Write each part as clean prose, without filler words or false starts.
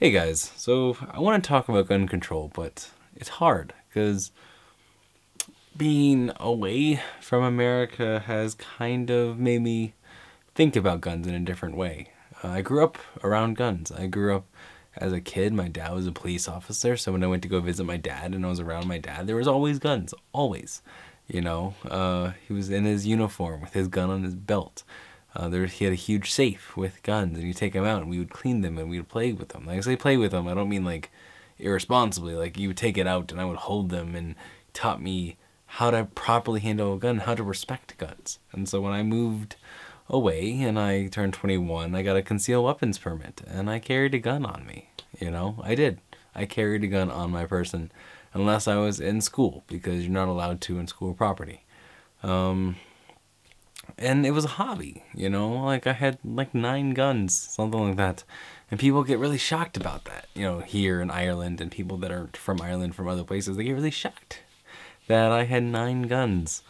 Hey guys, so I want to talk about gun control, but it's hard because being away from America has kind of made me think about guns in a different way. I grew up around guns. I grew up as a kid. My dad was a police officer, so when I went to go visit my dad and I was around my dad, there was always guns, always. He was in his uniform with his gun on his belt. He had a huge safe with guns, and you take them out, and we would clean them, and we would play with them. Like I say, play with them. I don't mean like irresponsibly. Like you would take it out, and I would hold them, and taught me how to properly handle a gun, how to respect guns. And so when I moved away and I turned 21, I got a concealed weapons permit, and I carried a gun on me. I did. I carried a gun on my person, unless I was in school, because you're not allowed to in school property. And it was a hobby, like I had like 9 guns, something like that. And people get really shocked about that, here in Ireland, and people that are from Ireland, from other places, they get really shocked that I had 9 guns.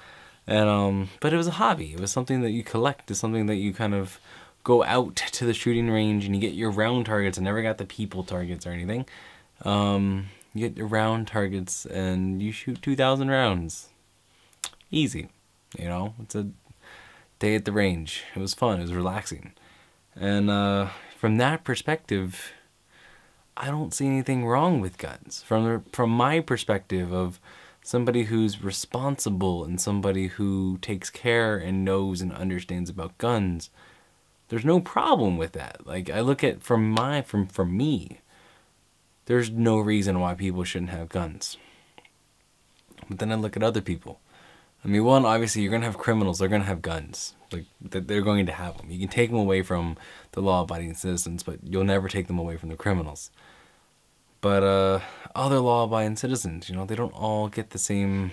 And, but it was a hobby. It was something that you collect. It's something that you kind of go out to the shooting range and you get your round targets. I never got the people targets or anything. You get your round targets and you shoot 2,000 rounds. Easy, it's a day at the range. It was fun. It was relaxing. And from that perspective, I don't see anything wrong with guns. From my perspective of somebody who's responsible and somebody who takes care and knows and understands about guns, there's no problem with that. Like I look at from me, there's no reason why people shouldn't have guns. But then I look at other people. I mean, one, obviously, you're going to have criminals. They're going to have guns. Like, they're going to have them. You can take them away from the law-abiding citizens, but you'll never take them away from the criminals. But other law-abiding citizens, they don't all get the same,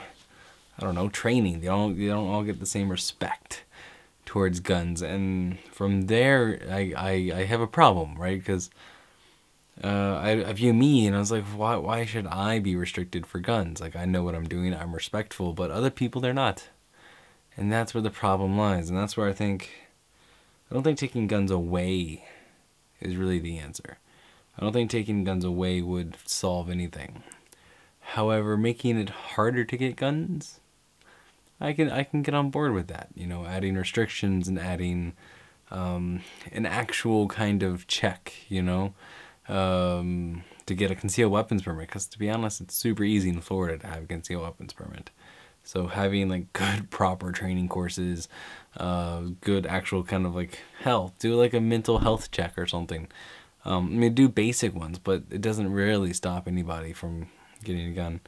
training. They don't all get the same respect towards guns. And from there, I have a problem, right? Because I view me, and I was like, why should I be restricted for guns? Like, I know what I'm doing, I'm respectful, but other people, they're not. And that's where the problem lies, and that's where I don't think taking guns away is really the answer. I don't think taking guns away would solve anything. However, making it harder to get guns, I can get on board with that. Adding restrictions and adding an actual kind of check, to get a concealed weapons permit, because to be honest, it's super easy in Florida to have a concealed weapons permit. So having like good proper training courses, good actual kind of like health, do like a mental health check or something. I mean, do basic ones, but it doesn't really stop anybody from getting a gun.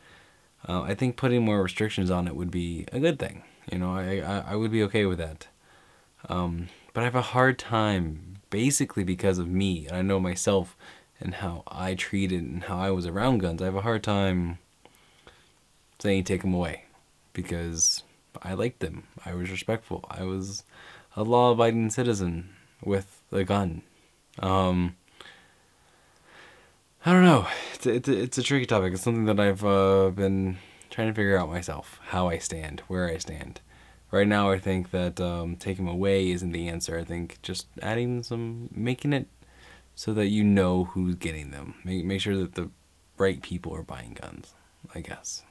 I think putting more restrictions on it would be a good thing. I would be okay with that. But I have a hard time, basically because of me, and I know myself and how I treated and how I was around guns. I have a hard time saying take them away because I liked them. I was respectful. I was a law-abiding citizen with a gun. I don't know. It's a tricky topic. It's something that I've been trying to figure out myself, how I stand, where I stand. Right now, I think that taking them away isn't the answer. I think just making it so that you know who's getting them. Make sure that the right people are buying guns, I guess.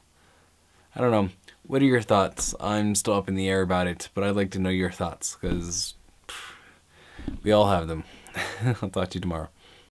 I don't know. What are your thoughts? I'm still up in the air about it, but I'd like to know your thoughts, because we all have them. I'll talk to you tomorrow.